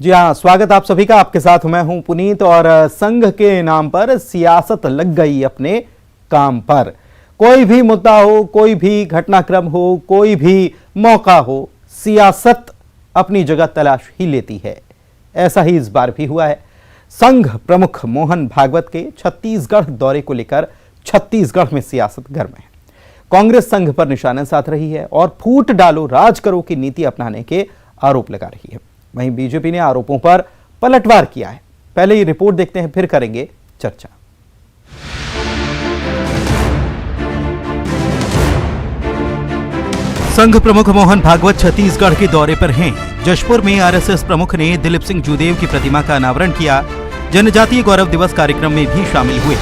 जी हाँ, स्वागत आप सभी का। आपके साथ मैं हूं पुनीत। और संघ के नाम पर सियासत लग गई अपने काम पर। कोई भी मुद्दा हो, कोई भी घटनाक्रम हो, कोई भी मौका हो, सियासत अपनी जगह तलाश ही लेती है। ऐसा ही इस बार भी हुआ है। संघ प्रमुख मोहन भागवत के छत्तीसगढ़ दौरे को लेकर छत्तीसगढ़ में सियासत गर्म है। कांग्रेस संघ पर निशाना साध रही है और फूट डालो राज करो की नीति अपनाने के आरोप लगा रही है। वहीं बीजेपी ने आरोपों पर पलटवार किया है। पहले ये रिपोर्ट देखते हैं, फिर करेंगे चर्चा। संघ प्रमुख मोहन भागवत छत्तीसगढ़ के दौरे पर हैं। जशपुर में आरएसएस प्रमुख ने दिलीप सिंह जूदेव की प्रतिमा का अनावरण किया। जनजातीय गौरव दिवस कार्यक्रम में भी शामिल हुए।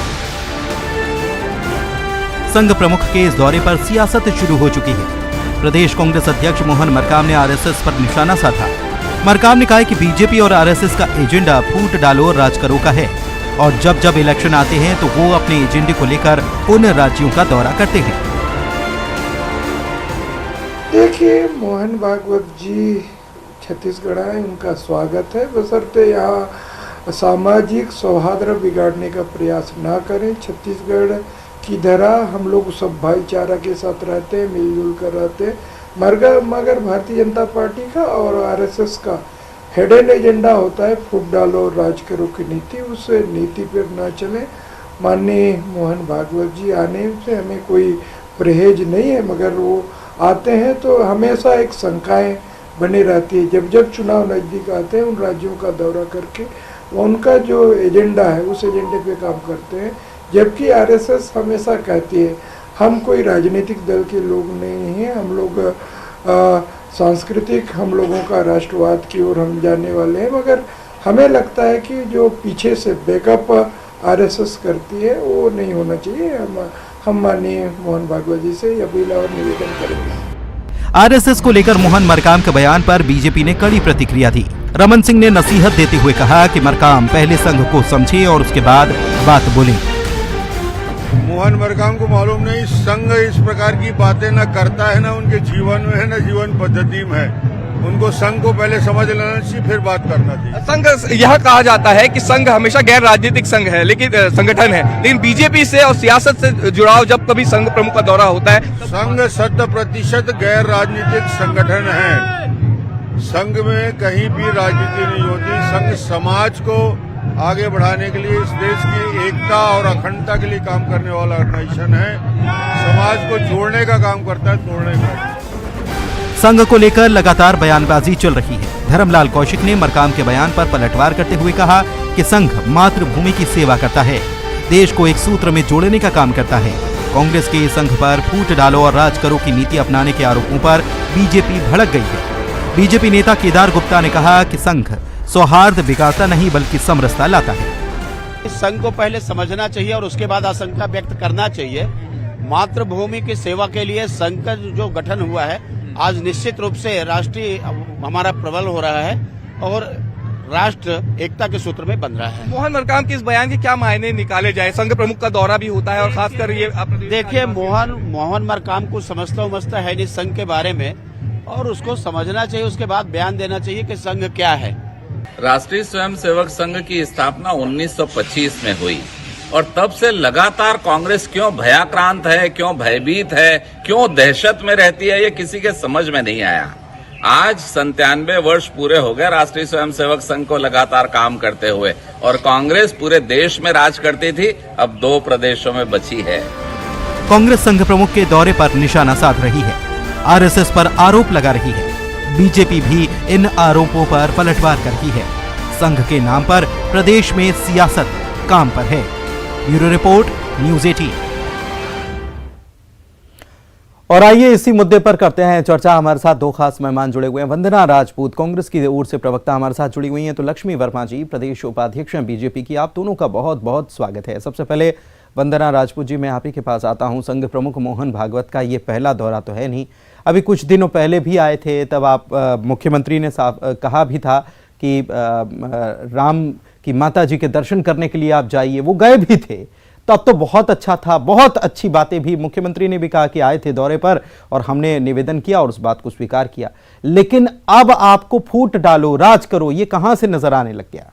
संघ प्रमुख के इस दौरे पर सियासत शुरू हो चुकी है। प्रदेश कांग्रेस अध्यक्ष मोहन मरकाम ने आरएसएस पर निशाना साधा। मरकाम ने कहा कि बीजेपी और आरएसएस का एजेंडा फूट डालो और राज करो का है और जब जब इलेक्शन आते हैं तो वो अपने एजेंडे को लेकर उन राज्यों का दौरा करते हैं। देखिए, मोहन भागवत जी छत्तीसगढ़ आए, उनका स्वागत है, बशर्ते यहाँ सामाजिक सौहार्द बिगाड़ने का प्रयास ना करें। छत्तीसगढ़ की धरा हम लोग सब भाईचारा के साथ रहते हैं, मिलजुल कर रहते हैं। मगर भारतीय जनता पार्टी का और आरएसएस का हिडन एजेंडा होता है फूट डालो राज करो की नीति। उस नीति पर ना चले। माननीय मोहन भागवत जी आने से हमें कोई परहेज नहीं है, मगर वो आते हैं तो हमेशा एक शंकाएं बनी रहती है। जब जब चुनाव नज़दीक आते हैं उन राज्यों का दौरा करके उनका जो एजेंडा है उस एजेंडे पे काम करते हैं। जबकि आरएसएस हमेशा कहती है हम कोई राजनीतिक दल के लोग नहीं हैं, हम लोग सांस्कृतिक, हम लोगों का राष्ट्रवाद की ओर हम जाने वाले हैं। मगर हमें लगता है कि जो पीछे से बैकअप आरएसएस करती है वो नहीं होना चाहिए। हम माननीय मोहन भागवत जी से अपील और निवेदन करेंगे। आरएसएस को लेकर मोहन मरकाम के बयान पर बीजेपी ने कड़ी प्रतिक्रिया दी। रमन सिंह ने नसीहत देते हुए कहा कि मरकाम पहले संघ को समझे और उसके बाद बात बोले। मोहन मरकाम को मालूम नहीं, संघ इस प्रकार की बातें न करता है, न उनके जीवन में है, न जीवन पद्धति में है। उनको संघ को पहले समझ लेना चाहिए, फिर बात करना चाहिए। संघ, यह कहा जाता है कि संघ हमेशा गैर राजनीतिक संघ है, लेकिन संगठन है, लेकिन बीजेपी से और सियासत से जुड़ाव जब कभी संघ प्रमुख का दौरा होता है। संघ 100% गैर राजनीतिक संगठन है। संघ में कहीं भी राजनीति नहीं होती। संघ समाज को आगे बढ़ाने के लिए, इस देश की एकता और अखंडता के लिए काम करने वाला ऑर्गेनाइजेशन है। समाज को जोड़ने का काम करता है, तोड़ने का। संघ को लेकर लगातार बयानबाजी चल रही है। धर्मलाल कौशिक ने मरकाम के बयान पर पलटवार करते हुए कहा कि संघ मातृभूमि की सेवा करता है, देश को एक सूत्र में जोड़ने का काम करता है। कांग्रेस के संघ पर फूट डालो और राज करो की नीति अपनाने के आरोपों पर बीजेपी भड़क गई है। बीजेपी नेता केदार गुप्ता ने कहा कि संघ सौहार्द बिगाड़ता नहीं बल्कि समरसता लाता है। इस संघ को पहले समझना चाहिए और उसके बाद आशंका व्यक्त करना चाहिए। मातृभूमि की सेवा के लिए संघ का जो गठन हुआ है आज निश्चित रूप से राष्ट्रीय हमारा प्रबल हो रहा है और राष्ट्र एकता के सूत्र में बंध रहा है। मोहन मरकाम के इस बयान के क्या मायने निकाले जाए? संघ प्रमुख का दौरा भी होता है और खासकर ये देखिए, मोहन मरकाम को समझता है नहीं संघ के बारे में, और उसको समझना चाहिए, उसके बाद बयान देना चाहिए कि संघ क्या है। राष्ट्रीय स्वयंसेवक संघ की स्थापना 1925 में हुई और तब से लगातार कांग्रेस क्यों भयाक्रांत है, क्यों भयभीत है, क्यों दहशत में रहती है, ये किसी के समझ में नहीं आया। आज 97 वर्ष पूरे हो गए राष्ट्रीय स्वयंसेवक संघ को लगातार काम करते हुए, और कांग्रेस पूरे देश में राज करती थी, अब 2 प्रदेशों में बची है। कांग्रेस संघ प्रमुख के दौरे पर निशाना साध रही है, आरएसएस पर आरोप लगा रही है। बीजेपी भी इन आरोपों पर पलटवार कर रही है। संघ के नाम पर प्रदेश में सियासत काम पर है। Bureau report, news 18। और आइए इसी मुद्दे पर करते हैं चर्चा। हमारे साथ 2 खास मेहमान जुड़े हुए हैं। वंदना राजपूत कांग्रेस की ओर से प्रवक्ता हमारे साथ जुड़ी हुई हैं, तो लक्ष्मी वर्मा जी प्रदेश उपाध्यक्ष हैं बीजेपी की। आप दोनों का बहुत बहुत स्वागत है। सबसे पहले वंदना राजपूत जी, मैं आप ही के पास आता हूं। संघ प्रमुख मोहन भागवत का ये पहला दौरा तो है नहीं, अभी कुछ दिनों पहले भी आए थे। तब आप मुख्यमंत्री ने कहा भी था कि राम की माता जी के दर्शन करने के लिए आप जाइए, वो गए भी थे। तब तो बहुत अच्छा था, बहुत अच्छी बातें भी मुख्यमंत्री ने भी कहा कि आए थे दौरे पर और हमने निवेदन किया और उस बात को स्वीकार किया। लेकिन अब आपको फूट डालो, राज करो, ये कहां से नजर आने लग गया?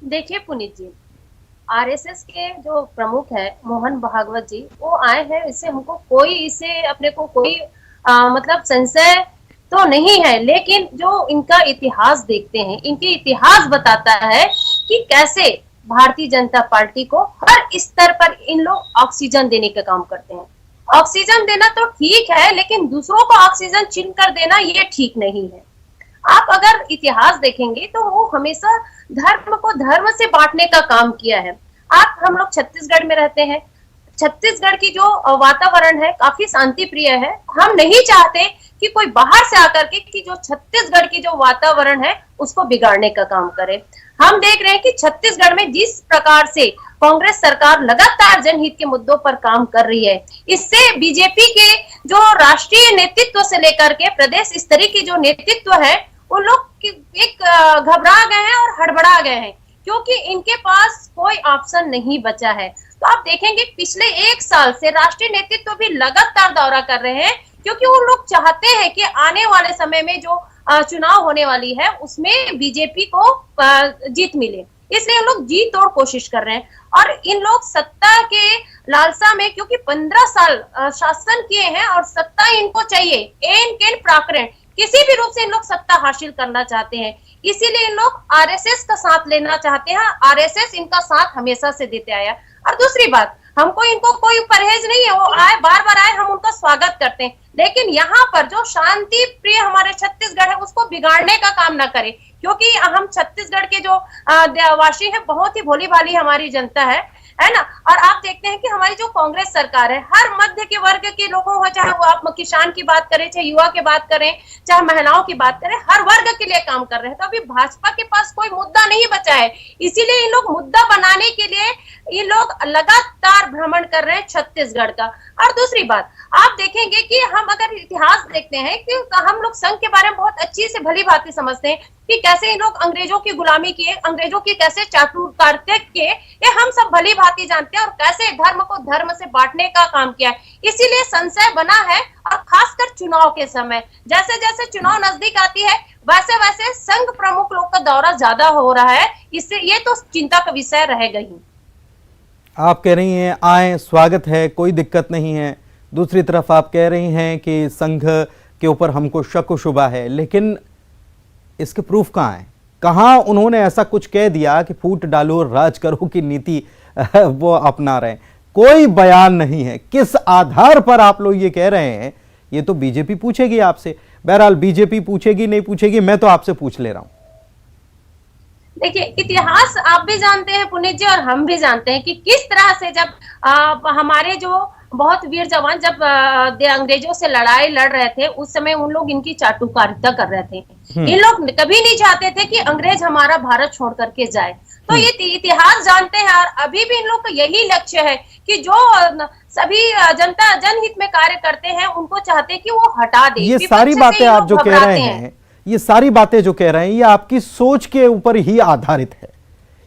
देखिए पुनीत जी, आरएसएस के जो प्रमुख है मोहन भागवत जी, वो आए हैं, इससे हमको कोई, इससे अपने को कोई मतलब संशय तो नहीं है। लेकिन जो इनका इतिहास देखते हैं, इनके इतिहास बताता है कि कैसे भारतीय जनता पार्टी को हर स्तर पर इन लोग ऑक्सीजन देने का काम करते हैं। ऑक्सीजन देना तो ठीक है, लेकिन दूसरों को ऑक्सीजन छीन कर देना ये ठीक नहीं है। आप अगर इतिहास देखेंगे तो वो हमेशा धर्म को धर्म से बांटने का काम किया है। हम लोग छत्तीसगढ़ में रहते हैं, छत्तीसगढ़ की जो वातावरण है काफी शांति प्रिय है। हम नहीं चाहते कि कोई बाहर से आकर के कि जो छत्तीसगढ़ की जो वातावरण है उसको बिगाड़ने का काम करे। हम देख रहे हैं कि छत्तीसगढ़ में जिस प्रकार से कांग्रेस सरकार लगातार जनहित के मुद्दों पर काम कर रही है, इससे बीजेपी के जो राष्ट्रीय नेतृत्व से लेकर के प्रदेश स्तरीय की जो नेतृत्व है, उन लोग एक घबरा गए हैं और हड़बड़ा गए हैं, क्योंकि इनके पास कोई ऑप्शन नहीं बचा है। तो आप देखेंगे पिछले 1 साल से राष्ट्रीय नेतृत्व भी लगातार दौरा कर रहे हैं, क्योंकि वो लोग चाहते हैं कि आने वाले समय में जो चुनाव होने वाली है उसमें बीजेपी को जीत मिले, इसलिए लोग जी तोड़ कोशिश कर रहे हैं। और इन लोग सत्ता के लालसा में, क्योंकि 15 साल शासन किए हैं और सत्ता इनको चाहिए, एन केन प्राकरण किसी भी रूप से इन लोग सत्ता हासिल करना चाहते हैं, इसीलिए इन लोग आरएसएस का साथ लेना चाहते हैं। आरएसएस इनका साथ हमेशा से देते आया। और दूसरी बात, हमको इनको कोई परहेज नहीं है, वो आए, बार बार आए, हम उनका स्वागत करते हैं, लेकिन यहाँ पर जो शांति प्रिय हमारे छत्तीसगढ़ है उसको बिगाड़ने का काम ना करें, क्योंकि हम छत्तीसगढ़ के जो वासी है बहुत ही भोली भाली हमारी जनता है ना। और आप देखते हैं कि हमारी जो कांग्रेस सरकार है, हर मध्य के वर्ग के लोगों को, चाहे वो आप किसान की बात करें, चाहे युवा की बात करें, चाहे महिलाओं की बात करें, हर वर्ग के लिए काम कर रहे हैं। तो अभी भाजपा के पास कोई मुद्दा नहीं बचा है, इसीलिए इन लोग मुद्दा बनाने के लिए ये लोग लगातार भ्रमण कर रहे हैं छत्तीसगढ़ का। और दूसरी बात, आप देखेंगे कि हम अगर इतिहास देखते हैं कि हम लोग संघ के बारे में बहुत अच्छी से भली भांति समझते हैं कि कैसे इन लोग अंग्रेजों की गुलामी किए, अंग्रेजों की कैसे चाटुकारिता किए, ये हम सब भली भांति जानते हैं, और कैसे धर्म को धर्म से बांटने का काम किया है। इसीलिए संशय बना है, और खासकर चुनाव के समय, जैसे जैसे चुनाव नजदीक आती है वैसे वैसे संघ प्रमुख लोग का दौरा ज्यादा हो रहा है, इससे ये तो चिंता का विषय रहेगा ही। आप कह रही हैं आए, स्वागत है, कोई दिक्कत नहीं है। दूसरी तरफ आप कह रही हैं कि संघ के ऊपर हमको शक व शुबा है, लेकिन इसके प्रूफ कहाँ है? कहाँ उन्होंने ऐसा कुछ कह दिया कि फूट डालो राज करो की नीति वो अपना रहे हैं? कोई बयान नहीं है। किस आधार पर आप लोग ये कह रहे हैं, ये तो बीजेपी पूछेगी आपसे। बहरहाल बीजेपी पूछेगी नहीं पूछेगी, मैं तो आपसे पूछ ले रहा हूं। देखिए, इतिहास आप भी जानते हैं पुनीत जी, और हम भी जानते हैं कि किस तरह से जब हमारे जो बहुत वीर जवान जब अंग्रेजों से लड़ाई लड़ रहे थे, उस समय उन लोग इनकी चाटुकारिता कर रहे थे। इन लोग कभी नहीं चाहते थे कि अंग्रेज हमारा भारत छोड़ करके जाए। तो ये इतिहास जानते हैं, और अभी भी इन लोग का यही लक्ष्य है कि जो सभी जनता जनहित में कार्य करते हैं उनको चाहते हैं कि वो हटा दे। ये सारी बातें आप जो कह रहे हैं, ये सारी बातें जो कह रहे हैं, ये आपकी सोच के ऊपर ही आधारित है।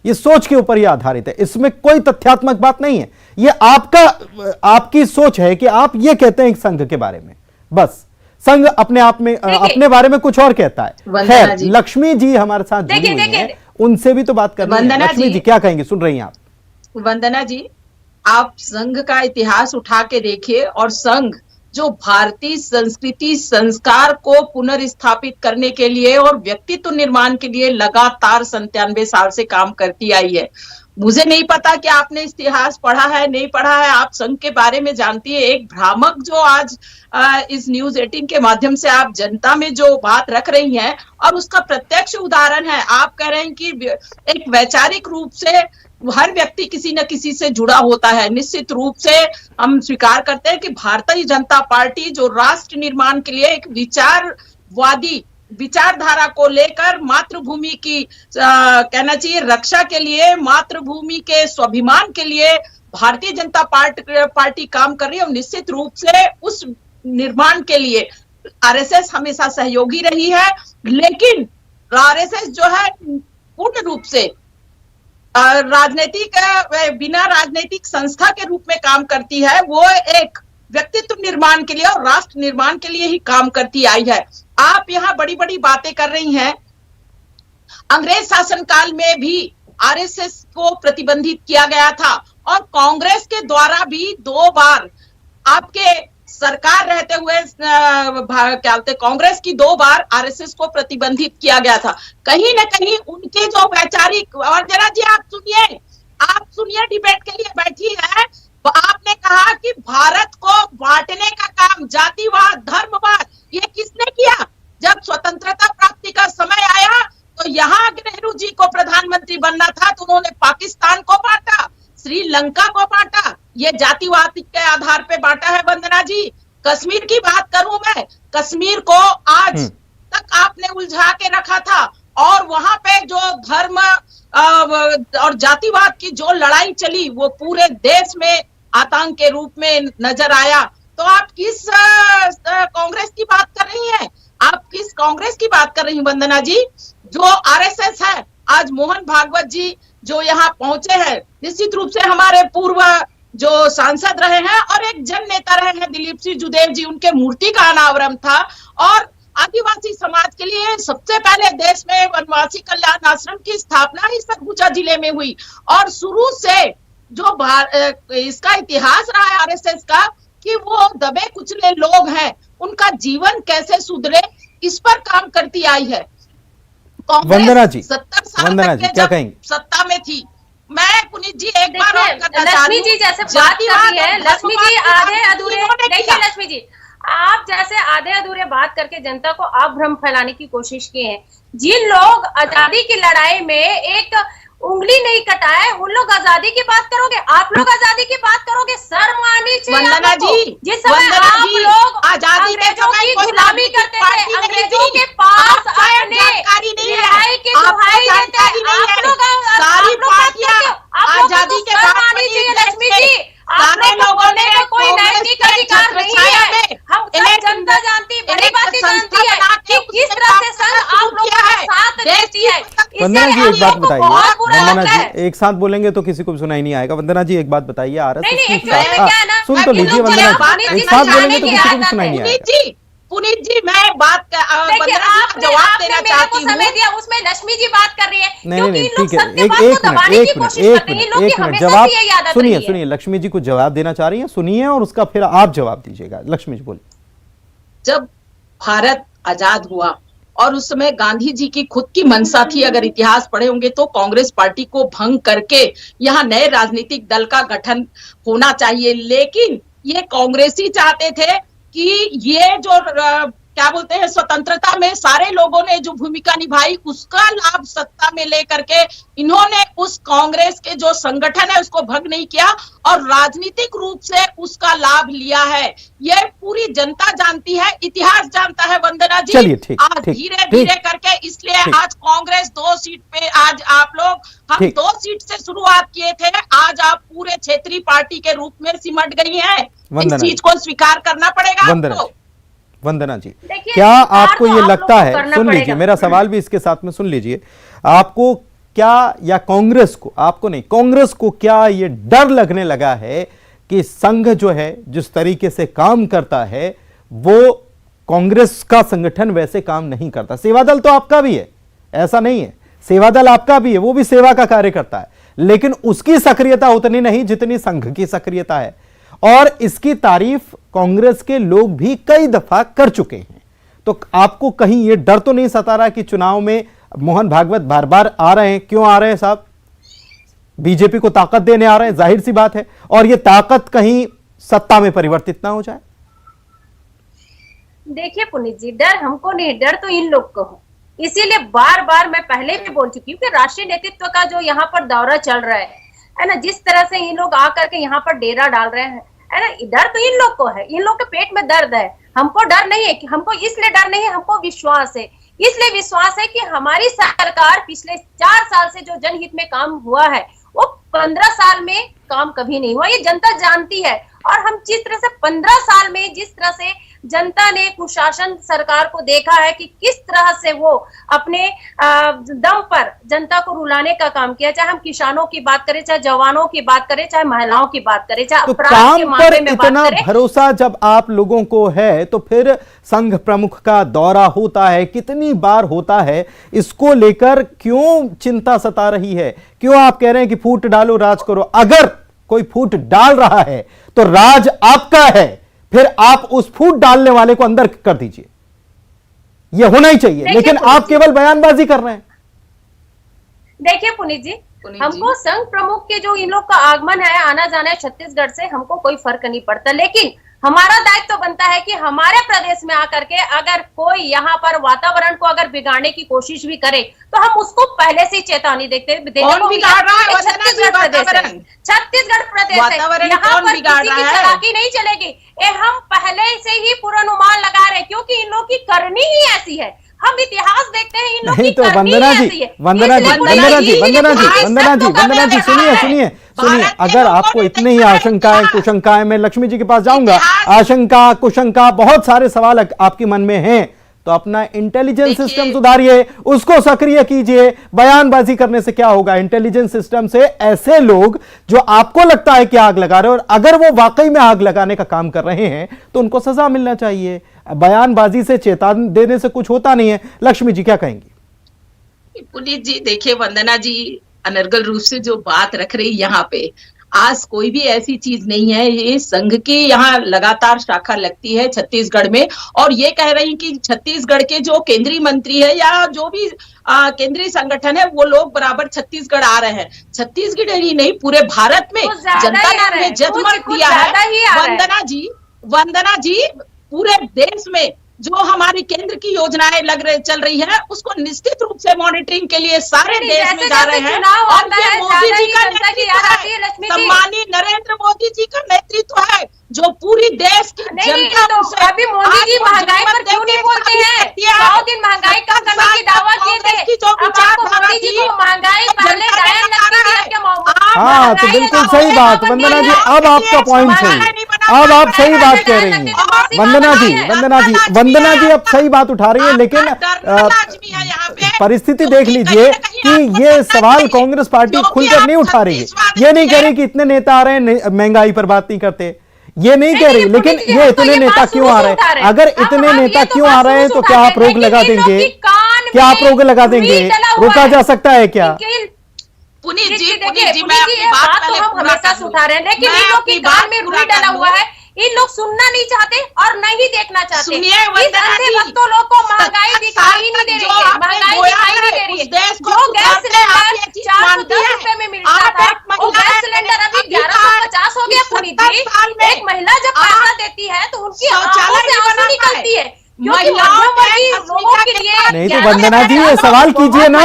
ये सोच के ऊपर ही आधारित है, इसमें कोई तथ्यात्मक बात नहीं है। ये आपकी सोच है कि आप ये कहते हैं संघ के बारे में, बस संघ अपने आप में अपने बारे में कुछ और कहता है। खैर, लक्ष्मी जी हमारे साथ जुड़ी हुई हैं, उनसे भी तो बात करनी है। लक्ष्मी जी क्या कहेंगे, सुन रही हैं आप? वंदना जी, आप संघ का इतिहास उठा के देखिए, और संघ जो भारतीय संस्कृति संस्कार को पुनर्स्थापित करने के लिए और व्यक्तित्व निर्माण के लिए लगातार 97 साल से काम करती आई है। मुझे नहीं पता कि आपने इतिहास पढ़ा है नहीं पढ़ा है, आप संघ के बारे में जानती है। एक भ्रामक जो आज इस न्यूज 18 के माध्यम से आप जनता में जो बात रख रही हैं, और उसका प्रत्यक्ष उदाहरण है। आप कह रहे हैं कि एक वैचारिक रूप से हर व्यक्ति किसी न किसी से जुड़ा होता है। निश्चित रूप से हम स्वीकार करते हैं कि भारतीय जनता पार्टी जो राष्ट्र निर्माण के लिए एक विचारवादी विचारधारा को लेकर मातृभूमि की कहना चाहिए रक्षा के लिए, मातृभूमि के स्वाभिमान के लिए भारतीय जनता पार्टी काम कर रही है। और निश्चित रूप से उस निर्माण के लिए आरएसएस हमेशा सहयोगी रही है। लेकिन आरएसएस जो है पूर्ण रूप से राजनीतिक बिना राजनीतिक संस्था के रूप में काम करती है, वो एक व्यक्तित्व निर्माण के लिए और राष्ट्र निर्माण के लिए ही काम करती आई है। आप यहाँ बड़ी बड़ी बातें कर रही हैं। अंग्रेज शासनकाल में भी आरएसएस को प्रतिबंधित किया गया था और कांग्रेस के द्वारा भी 2 बार आपके सरकार रहते हुए क्या बोलते कांग्रेस की 2 बार आरएसएस को प्रतिबंधित किया गया था। कहीं ना कहीं उनके जो वैचारिक, और जरा जी आप सुनिए डिबेट के लिए बैठी है। आपने कहा कि भारत को बांटने का काम, जातिवाद, धर्मवाद, ये किसने किया? जब स्वतंत्रता प्राप्ति का समय आया तो यहाँ नेहरू जी को प्रधानमंत्री बनना था तो उन्होंने पाकिस्तान को बांटा, श्रीलंका को बांटा, ये जातिवाद के आधार पे बांटा है। वंदना जी, कश्मीर की बात करूं मैं, कश्मीर को आज तक आपने उलझा के रखा था और वहां पे जो धर्म और जातिवाद की जो लड़ाई चली वो पूरे देश में आतंक के रूप में नजर आया। तो आप किस कांग्रेस की बात कर रही हैं? आप किस कांग्रेस की बात कर रही हैं वंदना जी? जो आरएसएस है, आज मोहन भागवत जी जो यहाँ पहुंचे हैं, निश्चित रूप से हमारे पूर्व जो सांसद रहे हैं और एक जन नेता रहे हैं दिलीप सिंह जुदेव जी, उनके मूर्ति का अनावरण था और आदिवासी समाज के लिए सबसे पहले देश में वनवासी कल्याण आश्रम की स्थापना ही सरगुजा जिले में हुई। और शुरू से जो इसका इतिहास रहा है आरएसएस का कि वो दबे कुचले लोग हैं, उनका जीवन कैसे सुधरे, इस पर काम करती आई है। वंदना जी, 70 साल वंदना जी क्या कहेंगे? सत्ता में थी। मैं पुनीत जी एक बार और करना लक्ष्मी जी जैसे बात कर रही है, लक्ष्मी जी आधे अधूरे, देखिए लक्ष्मी जी आप जैसे आधे अधूरे बात करके जनता को आप भ्रम फैलाने की कोशिश किए हैं। जिन लोग आजादी की लड़ाई में एक उंगली नहीं कटाए उन लोग आजादी की बात करोगे, आप लोग आजादी की बात करोगे? शर्म आनी चाहिए वंदना जी, जिस समय आप लोग आजादी की गुलामी करते थे, अंग्रेजों के पास अपने रिहाई की दुहाई देते, आप लोग सारी पार्टियां आजादी के बाद आनी चाहिए लक्ष्मी जी। आप लोगों ने कोई नैतिक अधिकार नहीं है, हम सब जनता जानती, बड़ी बात जानती है कि किस तरह से संघ आप लोगों का साथ देती है। वंदना जी एक बात बताइए, वंदना जी एक साथ बोलेंगे तो किसी को भी सुनाई नहीं आएगा। वंदना जी एक बात बताइए, आरएसएस की शाखा, सुन तो लीजिए वंदना जी, एक साथ बोलेंगे तो किसी को भी सुनाई नहीं आएगा। पुनीत जी मैं बात जवाब देना चाहती हूँ। समय दिया उसमें लक्ष्मी जी बात कर रही है। नहीं ठीक है, एक मिनट जवाब सुनिए, लक्ष्मी जी को जवाब देना चाह रही है, सुनिए और उसका फिर आप जवाब दीजिएगा। लक्ष्मी जी बोलिए। जब भारत आजाद हुआ और उस समय गांधी जी की खुद की मंशा थी, अगर इतिहास पढ़े होंगे तो कांग्रेस पार्टी को भंग करके यहाँ नए राजनीतिक दल का गठन होना चाहिए, लेकिन ये कांग्रेसी चाहते थे कि ये जो क्या बोलते हैं स्वतंत्रता में सारे लोगों ने जो भूमिका निभाई उसका लाभ सत्ता में लेकर के इन्होंने उस कांग्रेस के जो संगठन है उसको भंग नहीं किया और राजनीतिक रूप से उसका लाभ लिया है। ये पूरी जनता जानती है, इतिहास जानता है वंदना जी। आज धीरे धीरे करके इसलिए आज कांग्रेस 2 सीट पे, आज आप लोग हम 2 सीट से शुरुआत किए थे, आज आप पूरे क्षेत्रीय पार्टी के रूप में सिमट गई है। इस चीज को स्वीकार करना पड़ेगा आपको। वंदना जी, क्या आपको ये लगता है, सुन लीजिए मेरा सवाल भी इसके साथ में सुन लीजिए, आपको क्या या कांग्रेस को, आपको नहीं कांग्रेस को क्या ये डर लगने लगा है कि संघ जो है जिस तरीके से काम करता है वो कांग्रेस का संगठन वैसे काम नहीं करता? सेवादल तो आपका भी है, ऐसा नहीं है, सेवादल आपका भी है, वो भी सेवा का कार्य करता है, लेकिन उसकी सक्रियता उतनी नहीं जितनी संघ की सक्रियता है और इसकी तारीफ कांग्रेस के लोग भी कई दफा कर चुके हैं। तो आपको कहीं यह डर तो नहीं सता रहा कि चुनाव में मोहन भागवत बार बार आ रहे हैं? क्यों आ रहे हैं साहब? बीजेपी को ताकत देने आ रहे हैं, जाहिर सी बात है, और यह ताकत कहीं सत्ता में परिवर्तित ना हो जाए। देखिए पुनीत जी, डर हमको नहीं, डर तो इन लोग को है। इसीलिए बार बार मैं पहले भी बोल चुकी हूँ कि राष्ट्रीय नेतृत्व का जो यहाँ पर दौरा चल रहा है ना, जिस तरह से इन लोग आकर के यहाँ पर डेरा डाल रहे हैं, है ना, डर तो इन लोग को है, इन लोग के पेट में दर्द है। हमको डर नहीं है, कि हमको इसलिए डर नहीं है, हमको विश्वास है। इसलिए विश्वास है कि हमारी सरकार पिछले 4 साल से जो जनहित में काम हुआ है वो 15 साल में काम कभी नहीं हुआ, ये जनता जानती है। और हम जिस तरह से 15 साल में जिस तरह से जनता ने कुशासन सरकार को देखा है कि किस तरह से वो अपने दम पर जनता को रुलाने का काम किया, चाहे हम किसानों की बात करें, चाहे जवानों की बात करें, चाहे महिलाओं की बात करें, चाहे तो अपराध के काम मामले पर में बात इतना करें। भरोसा जब आप लोगों को है तो फिर संघ प्रमुख का दौरा होता है, कितनी बार होता है, इसको लेकर क्यों चिंता सता रही है? क्यों आप कह रहे हैं कि फूट डालो राज करो? अगर कोई फूट डाल रहा है तो राज आपका है, फिर आप उस फूट डालने वाले को अंदर कर दीजिए, यह होना ही चाहिए। लेकिन आप केवल बयानबाजी कर रहे हैं। देखिए पुनीत जी, हमको संघ प्रमुख के जो इन लोग का आगमन है, आना जाना है छत्तीसगढ़ से, हमको कोई फर्क नहीं पड़ता, लेकिन हमारा दायित्व तो बनता है कि हमारे प्रदेश में आकर के अगर कोई यहाँ पर वातावरण को अगर बिगाड़ने की कोशिश भी करे तो हम उसको पहले से ही चेतावनी कौन बिगाड़ रहा है? छत्तीसगढ़ प्रदेश है, छत्तीसगढ़ प्रदेश है, यहाँ पर किसी की चालाकी नहीं चलेगी। हम पहले से ही पूर्वानुमान लगा रहे, क्योंकि इन लोग की करनी ही ऐसी है। हम इतिहास देखते हैं, इन लोग की तो करनी वंदना ही जी, ऐसी है। वंदना जी, वंदना जी, वंदना जी, वंदना जी, वंदना जी, सुनिए सुनिए सुनिए, अगर आपको इतनी ही आशंकाएं कुशंकाएं, मैं लक्ष्मी जी के पास जाऊंगा, आशंका कुशंका बहुत सारे सवाल आपके मन में हैं, तो अपना इंटेलिजेंस सिस्टम सुधारिए, उसको सक्रिय कीजिए। बयानबाजी करने से क्या होगा? इंटेलिजेंस सिस्टम से ऐसे लोग जो आपको लगता है कि आग लगा रहे हैं, और अगर वो वाकई में आग लगाने का काम कर रहे हैं तो उनको सजा मिलना चाहिए। बयानबाजी से चेतावनी देने से कुछ होता नहीं है। लक्ष्मी जी क्या कहेंगी? पुनीत जी, देखिए वंदना जी अनर्गल रूप से जो बात रख रही यहाँ पे, आज कोई भी ऐसी चीज नहीं है। ये संघ की यहाँ लगातार शाखा लगती है छत्तीसगढ़ में, और ये कह रही कि छत्तीसगढ़ के जो केंद्रीय मंत्री है या जो भी केंद्रीय संगठन है वो लोग बराबर छत्तीसगढ़ आ रहे हैं। छत्तीसगढ़ ही नहीं, पूरे भारत में जनता ने उन्हें जजमेंट दिया है। वंदना जी, पूरे देश में जो हमारी केंद्र की योजनाएं चल रही है, उसको निश्चित रूप से मॉनिटरिंग के लिए सारे देश में जा रहे हैं। और ये मोदी जी का नेतृत्व है, सम्मानीय नरेंद्र मोदी जी का नेतृत्व है, जो पूरी देश की जनता तो अभी मोदी जी महंगाई पर क्यों नहीं बोलते हैं? 100 दिन महंगाई कम करने की दावा किए थे, अब आपको मोदी जी को महंगाई पहले डायन लगती थी, अब क्या? हाँ, तो बिल्कुल सही बात वंदना जी, अब आपका पॉइंट सही, अब आप सही बात कह रही हैं वंदना जी, वंदना जी, वंदना जी अब सही बात उठा रही है। लेकिन परिस्थिति देख लीजिए कि ये सवाल कांग्रेस पार्टी खुलकर नहीं उठा रही है। ये नहीं कह रही कि इतने नेता आ रहे हैं महंगाई पर बात नहीं करते, ये नहीं कह रही, लेकिन ये इतने नेता क्यों आ रहे हैं? अगर इतने नेता क्यों आ रहे हैं तो क्या आप रोक लगा देंगे? क्या आप रोक लगा देंगे? रोका जा सकता है क्या? पुनीत जी, मैं अपनी बात तो हम हमेशा उठा रहे हैं, लेकिन इन लोग की कान में रुई डाला हुआ है। इन लोग सुनना नहीं चाहते और नहीं देखना चाहते। इस अंधे भक्तों लोग को महंगाई दिखाई नहीं दे रही है, महंगाई दिखाई नहीं दे रही है। जो गैस सिलेंडर 410 रुपए में मिलता था, वो गैस सिलेंडर अभी 1150 हो गया। पुनीत जी, एक महिला जब पैसा देती है तो उनकी आंखों से आंसू निकलती है, क्योंकि मध्यमवर्गीय लोगों के लिए। नहीं तो वंदना जी ये सवाल कीजिए ना,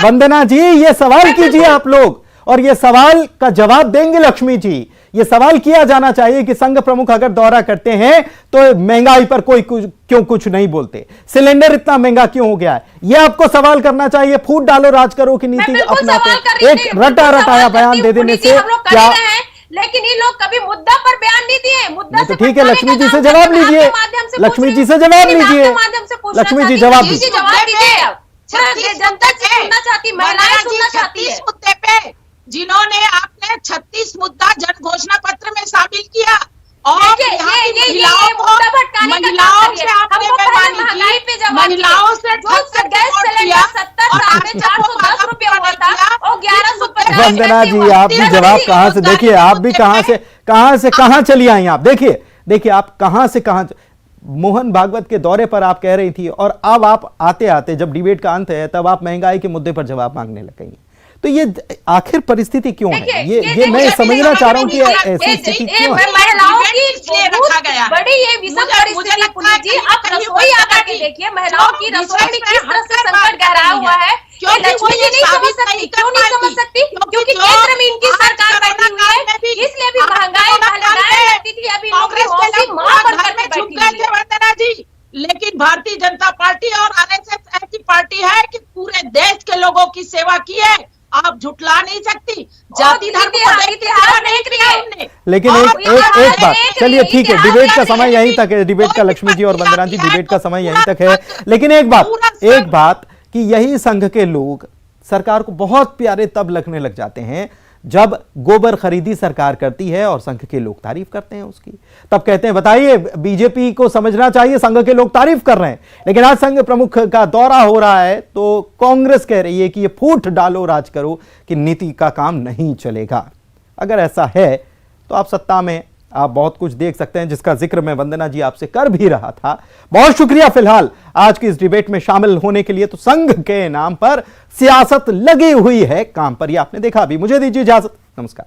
वंदना जी ये सवाल कीजिए आप लोग, और ये सवाल का जवाब देंगे लक्ष्मी जी। ये सवाल किया जाना चाहिए कि संघ प्रमुख अगर दौरा करते हैं तो महंगाई पर कोई क्यों कुछ नहीं बोलते, सिलेंडर इतना महंगा क्यों हो गया है, ये आपको सवाल करना चाहिए। फूट डालो राज करो की नीति अपनाते हैं, एक रटा रटाया बयान दे देने से क्या? लेकिन ये लोग कभी मुद्दा पर बयान नहीं दिए। मुद्दा तो ठीक है, लक्ष्मी जी से जवाब लीजिए, लक्ष्मी जी से जवाब लीजिए, लक्ष्मी जी जवाब दीजिए। जनता सुनना चाहती, महिलाएं सुनना चाहती है। मुद्दे पे जिन्होंने आपने 36 मुद्दा जन घोषणा पत्र में शामिल किया, और महिलाओं से आपने बेईमानी की, महिलाओं से गैस सिलेंडर 70 साल में 410 रुपए हुआ था और 1150। वंदना जी आप भी जवाब कहां से, देखिए आप भी कहां से कहां चली आई आप। देखिए आप कहां से कहां, मोहन भागवत के दौरे पर आप कह रही थी, और अब आप आते आते जब डिबेट का अंत है तब आप महंगाई के मुद्दे पर जवाब मांगने लग गई। तो ये आखिर परिस्थिति क्यों है? ये मैं समझना चाह रहा हूँ कि ऐसी स्थिति क्यों है? महिलाओं की बड़ी ये विषम परिस्थिति पुनीत जी, आप रसोई आकर के देखिए, महिलाओं की रसोई में किस तरह से संकट गहराया हुआ है। लक्ष्मी जी नहीं समझ सकती, क्यों नहीं समझ सकती? क्योंकि केंद्र में इनकी सरकार बैठी हुई है, इसलिए अभी महंगाई लगती थी, अभी मां बनकर के बैठी हुई है। वंदना जी, लेकिन भारतीय जनता पार्टी और आरएसएस ऐसी पार्टी है कि पूरे देश के लोगों की सेवा की है, आप झुटला नहीं सकती। जाति धर्म को सेवा नहीं किया हमने। लेकिन एक बात, चलिए ठीक है, डिबेट का समय यहीं तक है, डिबेट का लक्ष्मी जी और वंदना जी डिबेट का समय यहीं तक है। लेकिन एक बात कि यही संघ के लोग सरकार को बहुत प्यारे तब लगने लग जाते हैं जब गोबर खरीदी सरकार करती है और संघ के लोग तारीफ करते हैं उसकी। तब कहते हैं बताइए, बीजेपी को समझना चाहिए संघ के लोग तारीफ कर रहे हैं, लेकिन आज संघ प्रमुख का दौरा हो रहा है तो कांग्रेस कह रही है कि ये फूट डालो राज करो कि नीति का काम नहीं चलेगा। अगर ऐसा है तो आप सत्ता में आप बहुत कुछ देख सकते हैं, जिसका जिक्र मैं वंदना जी आपसे कर भी रहा था। बहुत शुक्रिया फिलहाल आज की इस डिबेट में शामिल होने के लिए। तो संघ के नाम पर सियासत लगी हुई है काम पर, ये आपने देखा। अभी मुझे दीजिए इजाजत, नमस्कार।